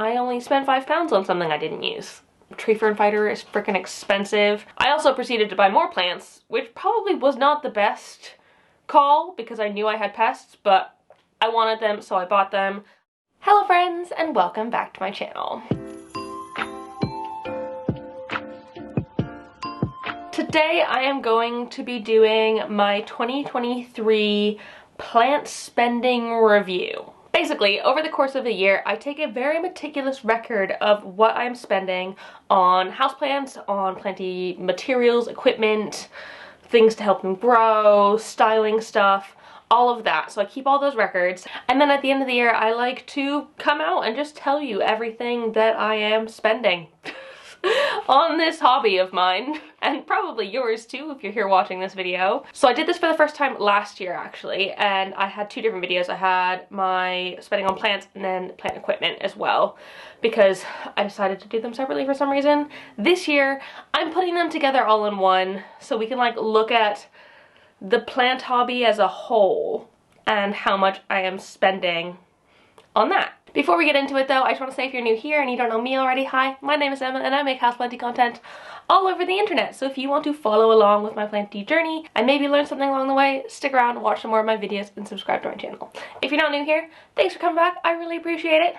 I only spent £5 on something I didn't use. Tree fern fighter is freaking expensive. I also proceeded to buy more plants, which probably was not the best call because I knew I had pests, but I wanted them, so I bought them. Hello friends, and welcome back to my channel. Today I am going to be doing my 2023 plant spending review. Basically, over the course of the year, I take a very meticulous record of what I'm spending on houseplants, on planty materials, equipment, things to help them grow, styling stuff, all of that. So I keep all those records. And then at the end of the year, I like to come out and just tell you everything that I am spending on this hobby of mine, and probably yours too if you're here watching this video. So I did this for the first time last year actually, and I had two different videos. I had my spending on plants and then plant equipment as well, because I decided to do them separately for some reason. This year I'm putting them together all in one so we can like look at the plant hobby as a whole and how much I am spending on that. Before we get into it though, I just want to say if you're new here and you don't know me already, hi, my name is Emma and I make houseplanty content all over the internet. So if you want to follow along with my planty journey and maybe learn something along the way, stick around, watch some more of my videos, and subscribe to my channel. If you're not new here, thanks for coming back, I really appreciate it.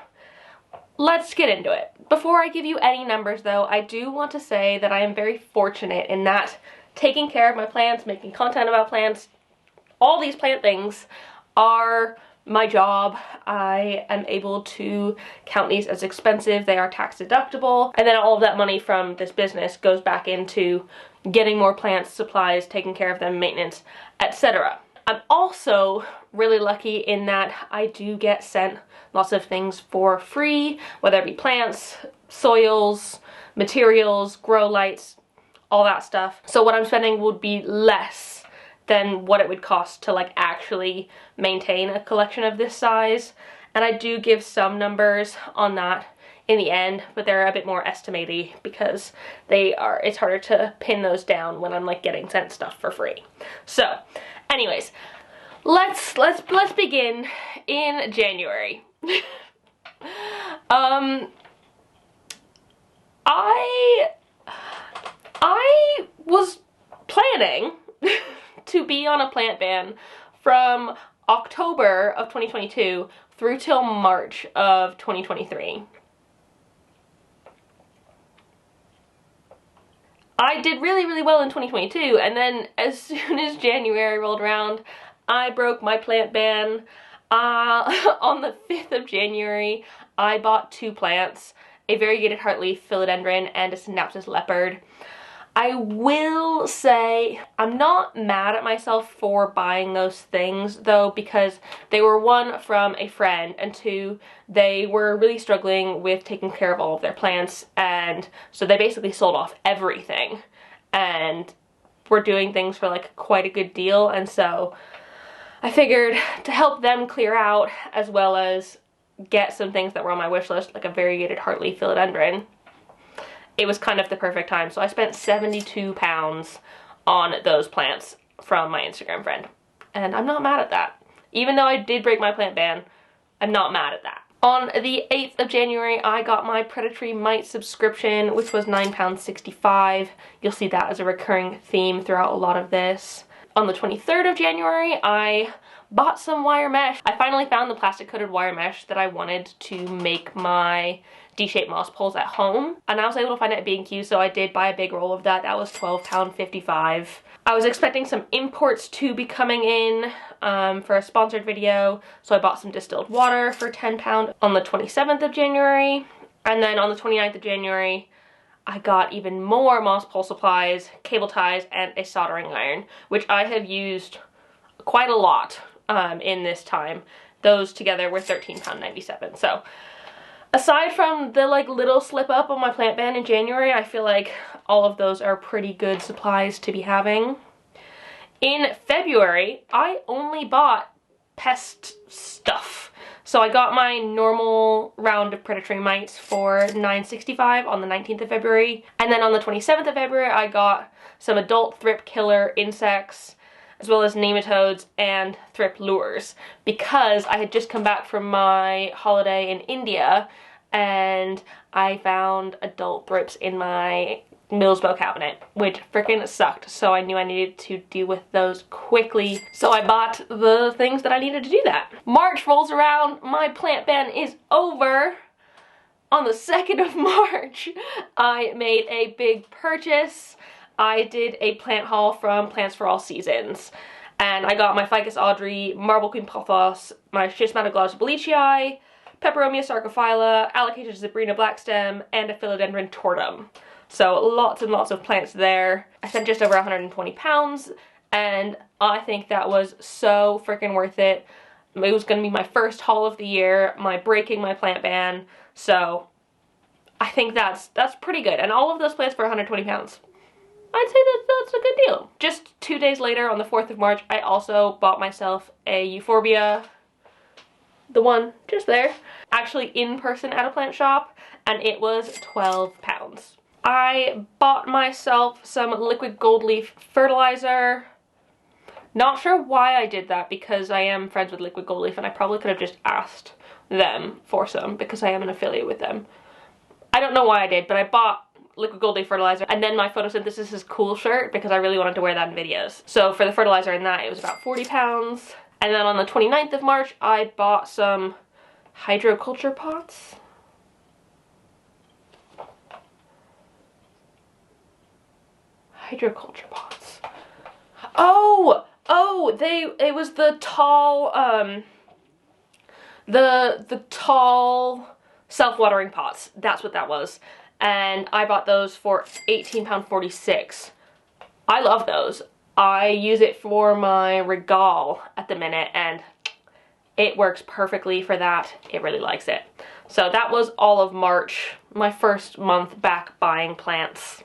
Let's get into it. Before I give you any numbers though, I do want to say that I am very fortunate in that taking care of my plants, making content about plants, all these plant things are my job. I am able to count these as expensive. They are tax deductible, and then all of that money from this business goes back into getting more plants, supplies, taking care of them, maintenance, etc. I'm also really lucky in that I do get sent lots of things for free, whether it be plants, soils, materials, grow lights, all that stuff. So what I'm spending would be less than what it would cost to like actually maintain a collection of this size. And I do give some numbers on that in the end, but they're a bit more estimated because it's harder to pin those down when I'm like getting sent stuff for free. So anyways, let's begin in January. I was planning to be on a plant ban from October of 2022 through till March of 2023. I did really well in 2022, and then as soon as January rolled around, I broke my plant ban. On the 5th of January, I bought 2 plants, a variegated heartleaf philodendron and a synapsis leopard. I will say I'm not mad at myself for buying those things though, because they were, 1, from a friend, and 2, they were really struggling with taking care of all of their plants, and so they basically sold off everything and were doing things for like quite a good deal. And so I figured to help them clear out as well as get some things that were on my wish list, like a variegated heartleaf philodendron, it was kind of the perfect time. So I spent £72 on those plants from my Instagram friend. And I'm not mad at that. Even though I did break my plant ban, I'm not mad at that. On the 8th of January, I got my predatory mite subscription, which was £9.65. You'll see that as a recurring theme throughout a lot of this. On the 23rd of January, I bought some wire mesh. I finally found the plastic coated wire mesh that I wanted to make my D-shaped moss poles at home, and I was able to find it at B&Q, so I did buy a big roll of that. That was £12.55. I was expecting some imports to be coming in for a sponsored video, so I bought some distilled water for £10 on the 27th of January, and then on the 29th of January I got even more moss pole supplies, cable ties, and a soldering iron, which I have used quite a lot in this time. Those together were £13.97. So aside from the like little slip up on my plant ban in January, I feel like all of those are pretty good supplies to be having. In February, I only bought pest stuff. So I got my normal round of predatory mites for $9.65 on the 19th of February. And then on the 27th of February, I got some adult thrip killer insects, as well as nematodes and thrip lures, because I had just come back from my holiday in India and I found adult thrips in my Millsbow cabinet, which freaking sucked. So I knew I needed to deal with those quickly. So I bought the things that I needed to do that. March rolls around, my plant ban is over. On the 2nd of March, I made a big purchase. I did a plant haul from Plants for All Seasons. And I got my Ficus Audrey, Marble Queen Pothos, my Schismatigloss Bellichii, Peperomia sarcophylla, Alocasia zebrina blackstem, and a Philodendron tortum. So lots and lots of plants there. I spent just over 120 pounds, and I think that was so freaking worth it. It was gonna be my first haul of the year, breaking my plant ban, so I think that's pretty good. And all of those plants for 120 pounds. I'd say that's a good deal. Just 2 days later, on the 4th of March, I also bought myself a Euphorbia, the one just there, actually in person at a plant shop, and it was 12 pounds. I bought myself some liquid gold leaf fertilizer. Not sure why I did that, because I am friends with Liquid Gold Leaf and I probably could have just asked them for some because I am an affiliate with them. I don't know why I did, but I bought Liquid Gold Leaf fertilizer and then my Photosynthesis is Cool shirt because I really wanted to wear that in videos. So for the fertilizer in that, it was about 40 pounds. And then on the 29th of March, I bought some hydroculture pots. Hydroculture pots. Oh, it was the tall, the tall self-watering pots. That's what that was. And I bought those for £18.46. I love those. I use it for my Regal at the minute, and it works perfectly for that. It really likes it. So that was all of March, my first month back buying plants.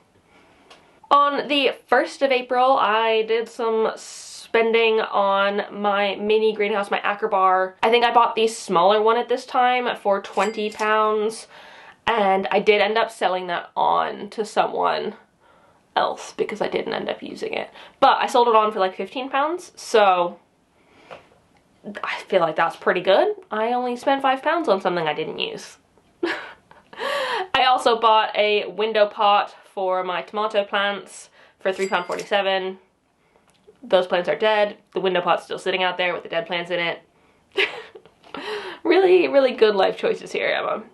On the 1st of April, I did some spending on my mini greenhouse, my Acrobar. I think I bought the smaller one at this time for 20 pounds, and I did end up selling that on to someone else because I didn't end up using it. But I sold it on for like 15 pounds, so I feel like that's pretty good. I only spent 5 pounds on something I didn't use. I also bought a window pot for my tomato plants for £3.47. Those plants are dead. The window pot's still sitting out there with the dead plants in it. Really, really good life choices here, Emma.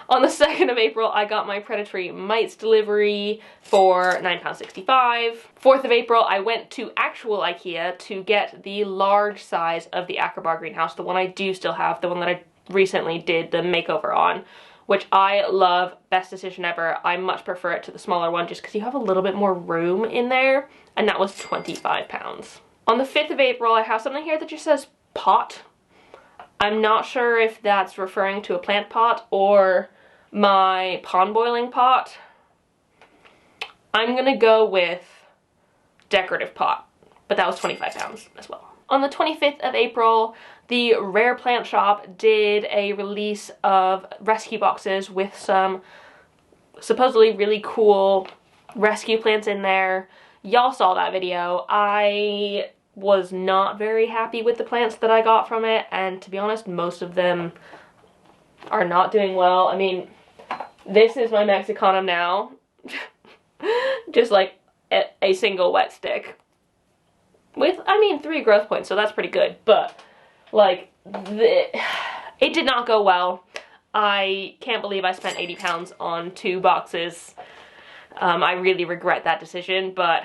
On the 2nd of April, I got my predatory mites delivery for £9.65. 4th of April, I went to actual IKEA to get the large size of the Acrobar greenhouse, the one I do still have, the one that I recently did the makeover on, which I love. Best decision ever. I much prefer it to the smaller one just because you have a little bit more room in there, and that was 25 pounds. On the 5th of April, I have something here that just says pot. I'm not sure if that's referring to a plant pot or my pond boiling pot. I'm gonna go with decorative pot, but that was 25 pounds as well. On the 25th of April, the Rare Plant Shop did a release of rescue boxes with some supposedly really cool rescue plants in there. Y'all saw that video. I was not very happy with the plants that I got from it, and to be honest, most of them are not doing well. I mean, this is my Mexicanum now. Just like a single wet stick. With, I mean, 3 growth points, so that's pretty good, but like, it did not go well. I can't believe I spent 80 pounds on 2 boxes. I really regret that decision, but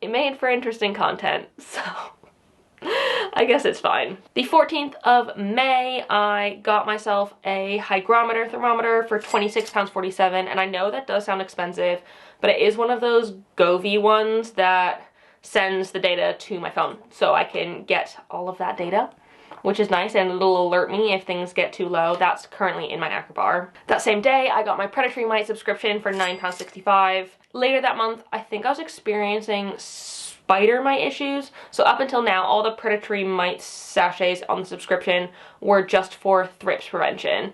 it made for interesting content, so I guess it's fine. The 14th of May, I got myself a hygrometer thermometer for £26.47, and I know that does sound expensive, but it is one of those Govee ones that sends the data to my phone, so I can get all of that data, which is nice, and it'll alert me if things get too low. That's currently in my Acrobar. That same day, I got my predatory mite subscription for £9.65. Later that month, I think I was experiencing spider mite issues, so up until now, all the predatory mite sachets on the subscription were just for thrips prevention.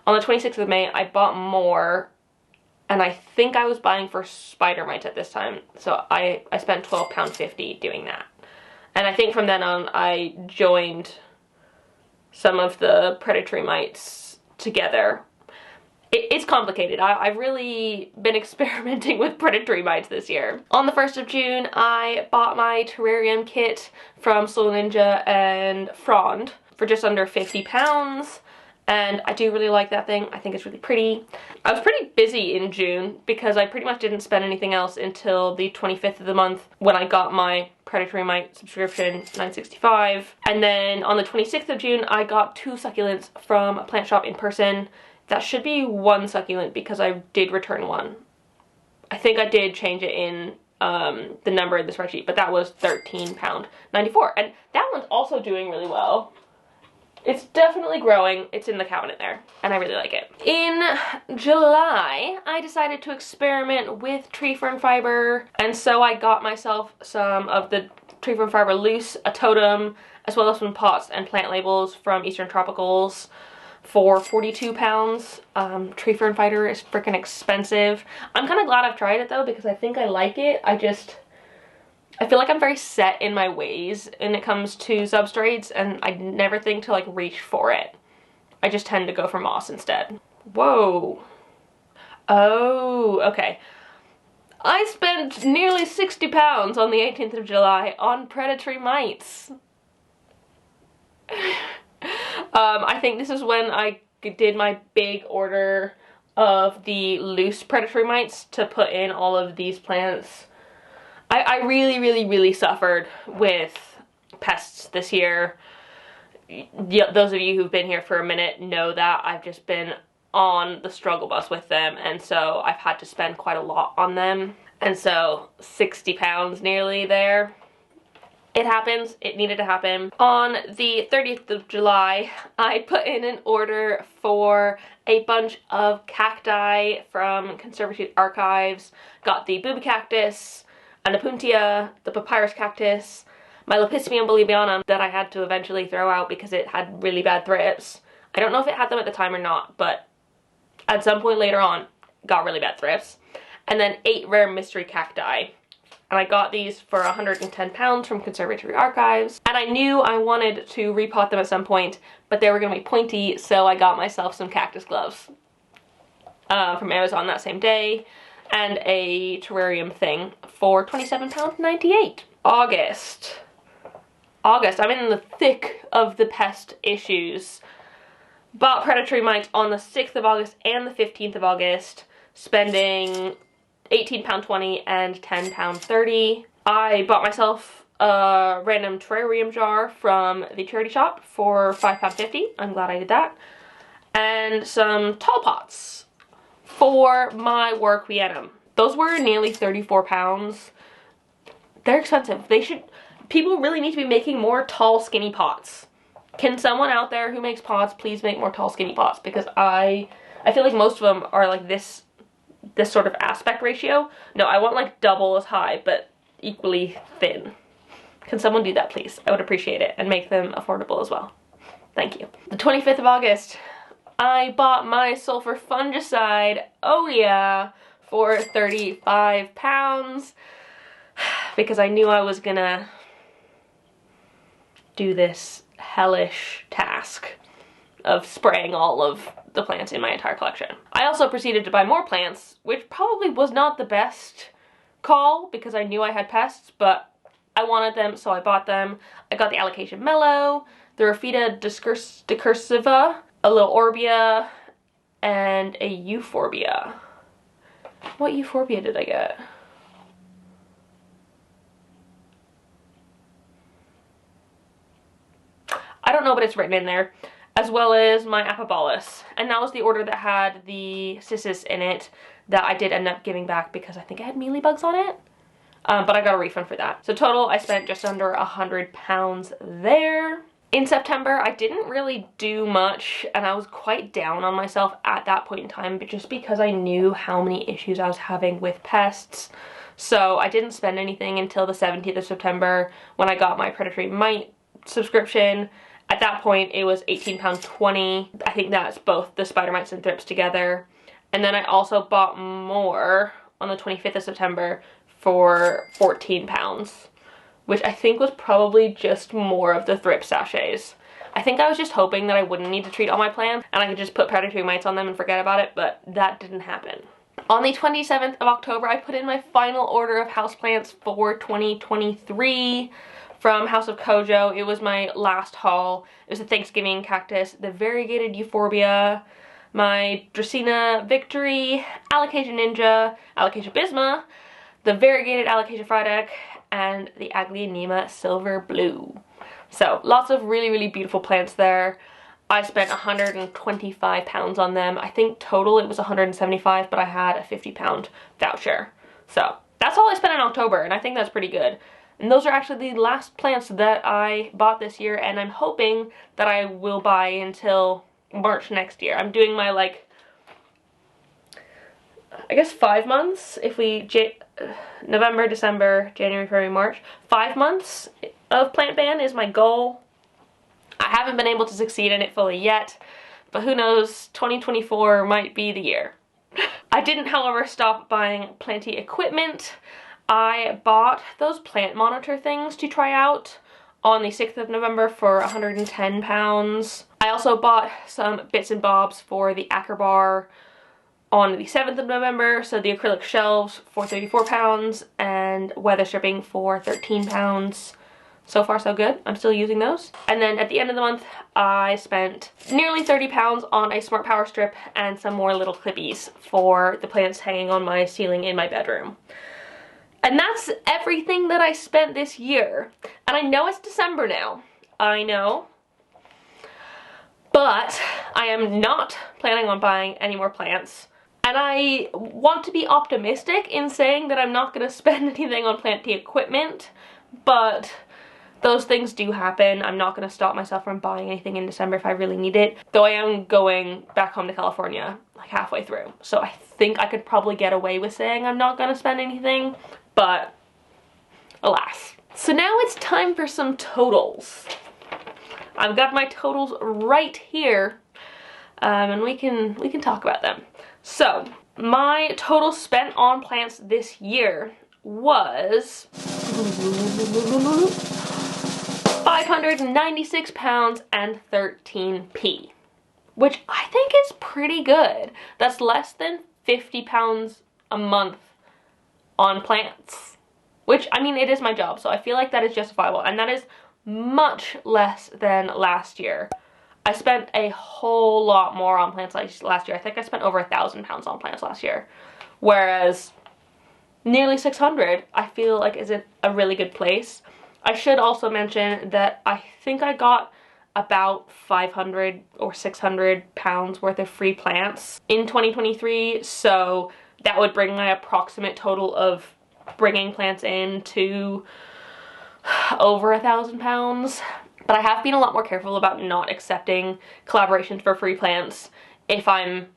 On the 26th of May, I bought more, and I think I was buying for spider mites at this time, so I spent £12.50 doing that. And I think from then on, I joined some of the predatory mites together. it's complicated. I've really been experimenting with predatory mites this year. On the 1st of June, I bought my terrarium kit from Slow Ninja and Frond for just under £50. And I do really like that thing. I think it's really pretty. I was pretty busy in June because I pretty much didn't spend anything else until the 25th of the month when I got my predatory mite subscription, $9.65. And then on the 26th of June, I got 2 succulents from a plant shop in person. That should be 1 succulent because I did return 1. I think I did change it in the number in the spreadsheet, but that was £13.94. And that one's also doing really well. It's definitely growing. It's in the cabinet there, and I really like it. In July, I decided to experiment with tree fern fiber, and so I got myself some of the tree fern fiber loose, a totem, as well as some pots and plant labels from Eastern Tropicals for £42. Tree fern fiber is freaking expensive. I'm kind of glad I've tried it though, because I think I like it. I feel like I'm very set in my ways when it comes to substrates, and I never think to like reach for it. I just tend to go for moss instead. Whoa. Oh, okay. I spent nearly £60 on the 18th of July on predatory mites. I think this is when I did my big order of the loose predatory mites to put in all of these plants. I really suffered with pests this year. Yeah, those of you who've been here for a minute know that I've just been on the struggle bus with them, and so I've had to spend quite a lot on them. And so £60 nearly there. It happens. It needed to happen. On the 30th of July, I put in an order for a bunch of cacti from Conservatory Archives. Got the booby cactus, Anapuntia, the papyrus cactus, my Lepismium bolivianum that I had to eventually throw out because it had really bad thrips. I don't know if it had them at the time or not, but at some point later on, got really bad thrips. And then 8 rare mystery cacti. And I got these for £110 from Conservatory Archives. And I knew I wanted to repot them at some point, but they were going to be pointy, so I got myself some cactus gloves from Amazon that same day, and a terrarium thing for £27.98. August, I'm in the thick of the pest issues. Bought predatory mites on the 6th of August and the 15th of August, spending £18.20 and £10.30. I bought myself a random terrarium jar from the charity shop for £5.50. I'm glad I did that. And some tall pots for my work Rhiannon. Those were nearly £34. They're expensive. People really need to be making more tall, skinny pots. Can someone out there who makes pots please make more tall, skinny pots? Because I feel like most of them are like this sort of aspect ratio. No, I want like double as high, but equally thin. Can someone do that, please? I would appreciate it, and make them affordable as well. Thank you. The 25th of August, I bought my sulfur fungicide, oh yeah, for £35 because I knew I was gonna do this hellish task of spraying all of the plants in my entire collection. I also proceeded to buy more plants, which probably was not the best call because I knew I had pests, but I wanted them, so I bought them. I got the Alocasia Mellow, the Rafita discursiva, a little Orbia, and a Euphorbia. What Euphorbia did I get? I don't know, but it's written in there. As well as my Apobolus. And that was the order that had the Cissus in it that I did end up giving back because I think I had mealybugs on it. But I got a refund for that. So total, I spent just under £100 there. In September, I didn't really do much, and I was quite down on myself at that point in time, but just because I knew how many issues I was having with pests. So I didn't spend anything until the 17th of September when I got my predatory mite subscription. At that point, it was £18.20. I think that's both the spider mites and thrips together. And then I also bought more on the 25th of September for £14, which I think was probably just more of the thrip sachets. I think I was just hoping that I wouldn't need to treat all my plants and I could just put predatory mites on them and forget about it, but that didn't happen. On the 27th of October, I put in my final order of houseplants for 2023 from House of Kojo. It was my last haul. It was a Thanksgiving cactus, the variegated euphorbia, my Dracaena Victory, Alocasia Ninja, Alocasia Bisma, the variegated Alocasia Frydek, and the Aglaonema Silver Blue. So lots of really, really beautiful plants there. I spent 125 pounds on them. I think total it was 175, but I had a 50-pound voucher. So that's all I spent in October, and I think that's pretty good. And those are actually the last plants that I bought this year, and I'm hoping that I will buy until March next year. I'm doing my, like, I guess 5 months, if we, November, December, January, February, March. 5 months of plant ban is my goal. I haven't been able to succeed in it fully yet, but who knows, 2024 might be the year. I didn't, however, stop buying planty equipment. I bought those plant monitor things to try out on the 6th of November for 110 pounds. I also bought some bits and bobs for the Acker bar on the 7th of November, so the acrylic shelves for 34 pounds and weather stripping for 13 pounds. So far so good. I'm still using those. And then at the end of the month, I spent nearly 30 pounds on a Smart Power strip and some more little clippies for the plants hanging on my ceiling in my bedroom. And that's everything that I spent this year. And I know it's December now. I know. But I am not planning on buying any more plants. And I want to be optimistic in saying that I'm not going to spend anything on planty equipment, but those things do happen. I'm not going to stop myself from buying anything in December if I really need it. Though I am going back home to California like halfway through. So I think I could probably get away with saying I'm not going to spend anything. But alas. So now it's time for some totals. I've got my totals right here. And we can talk about them. So my total spent on plants this year was 596 pounds and 13p, which I think is pretty good. That's less than 50 pounds a month on plants, which, I mean, it is my job, so I feel like that is justifiable, and that is much less than last year. I spent a whole lot more on plants last year. I think I spent over 1,000 pounds on plants last year, whereas nearly 600 I feel like is a really good place. I should also mention that I think I got about 500 or 600 pounds worth of free plants in 2023, so that would bring my approximate total of bringing plants in to over 1,000 pounds. But I have been a lot more careful about not accepting collaborations for free plants if I'm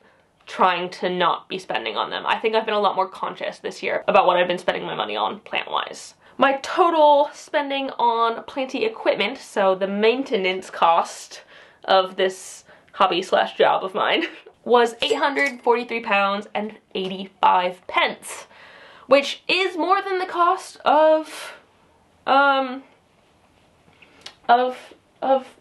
trying to not be spending on them. I think I've been a lot more conscious this year about what I've been spending my money on plant-wise. My total spending on planty equipment, so the maintenance cost of this hobby slash job of mine, was 843 pounds and 85 pence, which is more than the cost of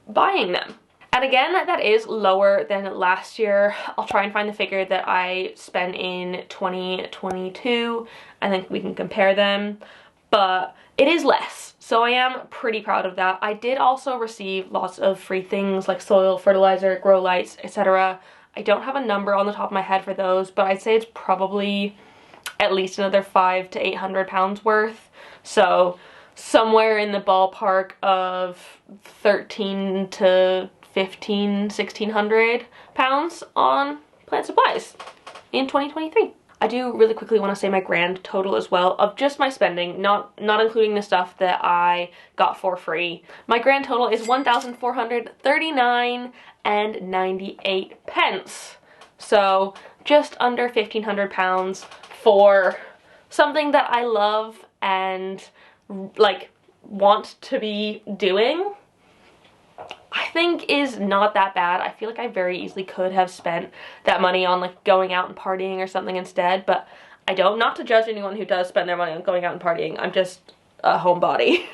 buying them. And again, that is lower than last year. I'll try and find the figure that I spent in 2022. I think we can compare them, but it is less. So I am pretty proud of that. I did also receive lots of free things like soil, fertilizer, grow lights, etc. I don't have a number on the top of my head for those, but I'd say it's probably at least another 500 to 800 pounds worth. So somewhere in the ballpark of 13 to 1,600 pounds on plant supplies in 2023. I do really quickly want to say my grand total as well of just my spending, not including the stuff that I got for free. My grand total is 1,439 and 98 pence. So just under 1,500 pounds for something that I love and like want to be doing. I think is not that bad. I feel like I very easily could have spent that money on like going out and partying or something instead, but I don't. Not to judge anyone who does spend their money on going out and partying. I'm just a homebody.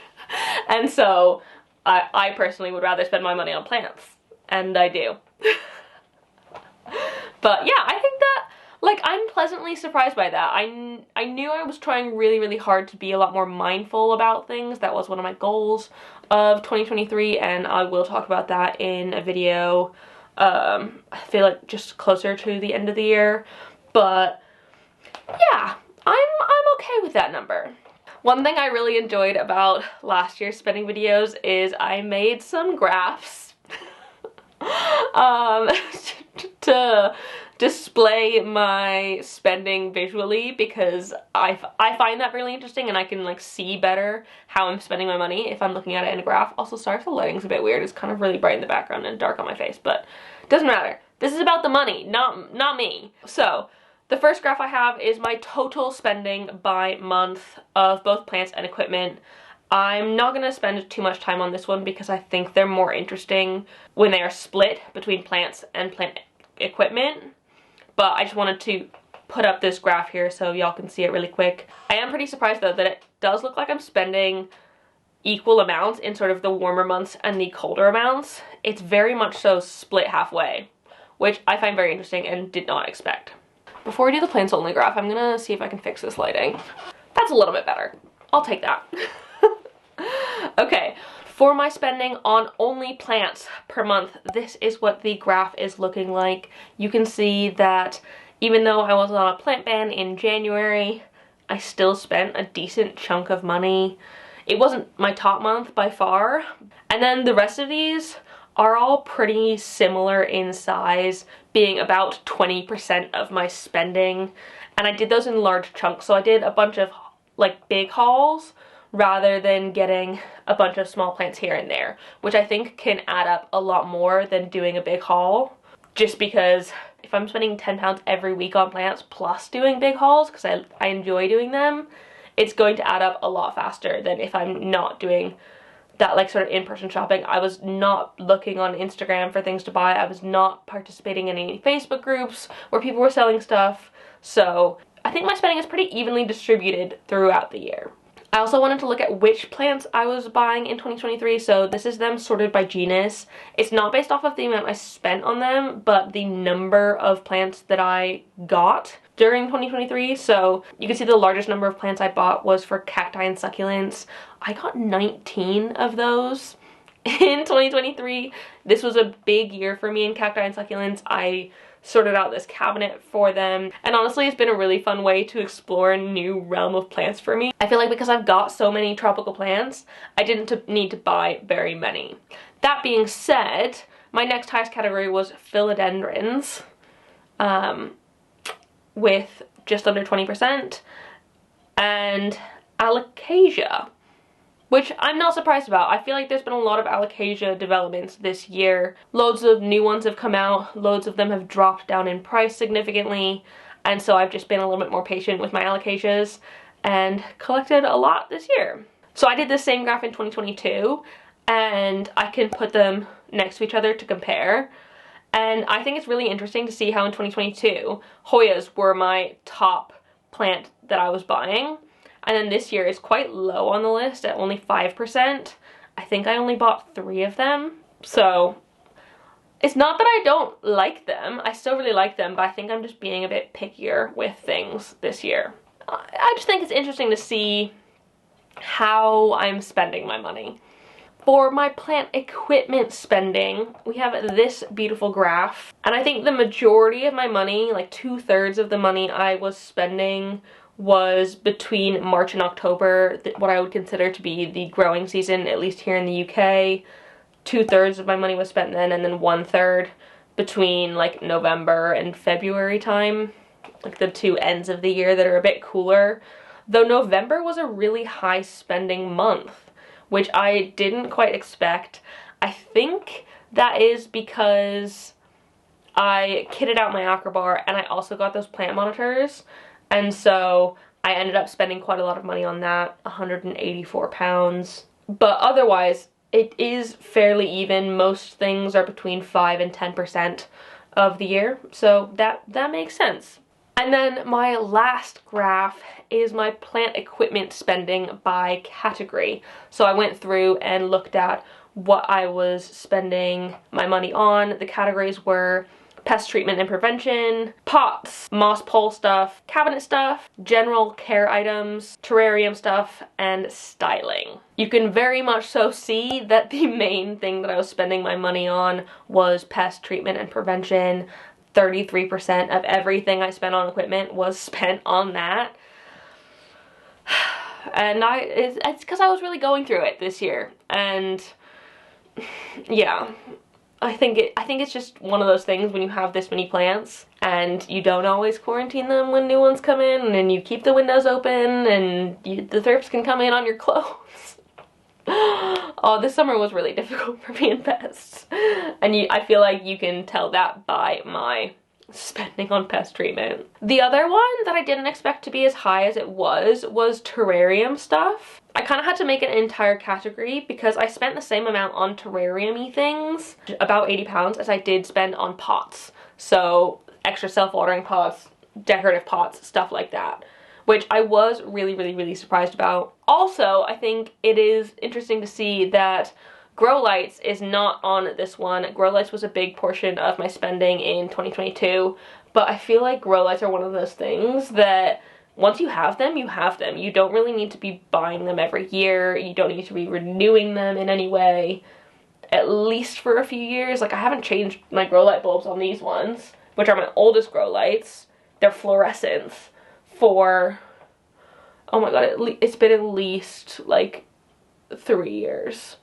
And so I personally would rather spend my money on plants, and I do. But yeah, I think that, like, I'm pleasantly surprised by that. I knew I was trying really, really hard to be a lot more mindful about things. That was one of my goals of 2023, and I will talk about that in a video, I feel like just closer to the end of the year. But yeah, I'm okay with that number. One thing I really enjoyed about last year's spending videos is I made some graphs to display my spending visually, because I find that really interesting, and I can like see better how I'm spending my money if I'm looking at it in a graph. Also, sorry if the lighting's a bit weird. It's kind of really bright in the background and dark on my face, but it doesn't matter. This is about the money, not me. So the first graph I have is my total spending by month of both plants and equipment. I'm not going to spend too much time on this one because I think they're more interesting when they are split between plants and plant equipment. But I just wanted to put up this graph here so y'all can see it really quick. I am pretty surprised though that it does look like I'm spending equal amounts in sort of the warmer months and the colder amounts. It's very much so split halfway, which I find very interesting and did not expect. Before I do the plants only graph, I'm gonna see if I can fix this lighting. That's a little bit better. I'll take that. Okay, for my spending on only plants per month, this is what the graph is looking like. You can see that even though I was on a plant ban in January, I still spent a decent chunk of money. It wasn't my top month by far. And then the rest of these are all pretty similar in size, being about 20% of my spending. And I did those in large chunks, so I did a bunch of like big hauls rather than getting a bunch of small plants here and there, which I think can add up a lot more than doing a big haul. Just because if I'm spending £10 every week on plants plus doing big hauls, because I enjoy doing them, it's going to add up a lot faster than if I'm not doing that like sort of in-person shopping. I was not looking on Instagram for things to buy. I was not participating in any Facebook groups where people were selling stuff. So I think my spending is pretty evenly distributed throughout the year. I also wanted to look at which plants I was buying in 2023, so this is them sorted by genus. It's not based off of the amount I spent on them, but the number of plants that I got during 2023. So you can see the largest number of plants I bought was for cacti and succulents. I got 19 of those in 2023. This was a big year for me in cacti and succulents. I sorted out this cabinet for them, and honestly it's been a really fun way to explore a new realm of plants for me. I feel like because I've got so many tropical plants, I didn't need to buy very many. That being said, my next highest category was philodendrons, with just under 20%, and alocasia, which I'm not surprised about. I feel like there's been a lot of alocasia developments this year. Loads of new ones have come out, loads of them have dropped down in price significantly, and so I've just been a little bit more patient with my alocasias and collected a lot this year. So I did the same graph in 2022, and I can put them next to each other to compare. And I think it's really interesting to see how in 2022, Hoyas were my top plant that I was buying. And then this year is quite low on the list at only 5%. I think I only bought 3 of them. So it's not that I don't like them. I still really like them, but I think I'm just being a bit pickier with things this year. I just think it's interesting to see how I'm spending my money. For my plant equipment spending, we have this beautiful graph. And I think the majority of my money, like 2/3 of the money I was spending, was between March and October, what I would consider to be the growing season, at least here in the UK. 2/3 of my money was spent then, and then 1/3 between like November and February time, like the two ends of the year that are a bit cooler. Though November was a really high spending month, which I didn't quite expect. I think that is because I kitted out my Acrobar and I also got those plant monitors. And so I ended up spending quite a lot of money on that, £184. But otherwise, it is fairly even. Most things are between 5 and 10% of the year, so that makes sense. And then my last graph is my plant equipment spending by category. So I went through and looked at what I was spending my money on. The categories were pest treatment and prevention, pots, moss pole stuff, cabinet stuff, general care items, terrarium stuff, and styling. You can very much so see that the main thing that I was spending my money on was pest treatment and prevention. 33% of everything I spent on equipment was spent on that. And it's because I was really going through it this year, and yeah. I think it's just one of those things when you have this many plants and you don't always quarantine them when new ones come in, and you keep the windows open, and the thrips can come in on your clothes. Oh, this summer was really difficult for me and pests. And I feel like you can tell that by my spending on pest treatment. The other one that I didn't expect to be as high as it was terrarium stuff. I kind of had to make an entire category because I spent the same amount on terrarium-y things, about 80 pounds, as I did spend on pots. So extra self-watering pots, decorative pots, stuff like that, which I was really surprised about. Also, I think it is interesting to see that grow lights is not on this one. Grow lights was a big portion of my spending in 2022, but I feel like grow lights are one of those things that once you have them, you have them. You don't really need to be buying them every year. You don't need to be renewing them in any way, at least for a few years. Like, I haven't changed my grow light bulbs on these ones, which are my oldest grow lights. They're fluorescents for, oh my god, it's been at least like 3 years.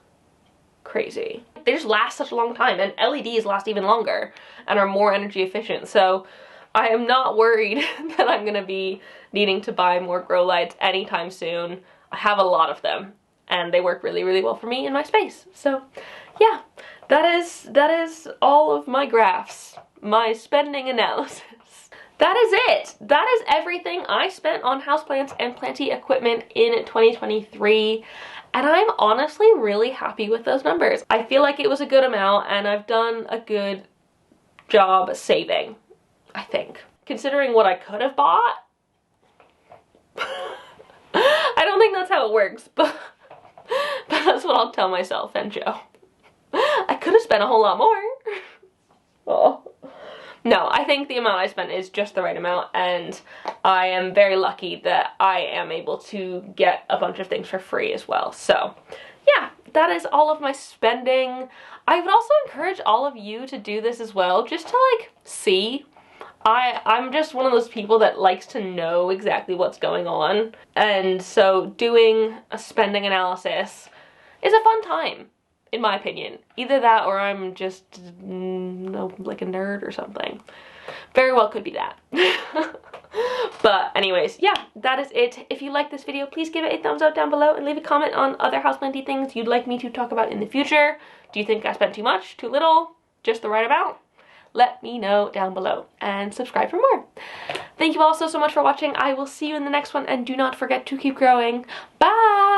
Crazy. They just last such a long time, and LEDs last even longer and are more energy efficient. So I am not worried that I'm gonna be needing to buy more grow lights anytime soon. I have a lot of them and they work really well for me in my space. So yeah, that is all of my graphs, my spending analysis. That is it. That is everything I spent on houseplants and planty equipment in 2023. And I'm honestly really happy with those numbers. I feel like it was a good amount and I've done a good job saving, I think. Considering what I could have bought, I don't think that's how it works, but that's what I'll tell myself and Joe. I could have spent a whole lot more. Oh. No, I think the amount I spent is just the right amount, and I am very lucky that I am able to get a bunch of things for free as well. So yeah, that is all of my spending. I would also encourage all of you to do this as well, just to like see. I'm just one of those people that likes to know exactly what's going on, and so doing a spending analysis is a fun time, in my opinion. Either that or I'm just like a nerd or something. Very well could be that. But anyways, yeah, that is it. If you like this video, please give it a thumbs up down below and leave a comment on other houseplanty things you'd like me to talk about in the future. Do you think I spent too much, too little, just the right amount? Let me know down below, and subscribe for more. Thank you all so much for watching. I will see you in the next one, and do not forget to keep growing. Bye!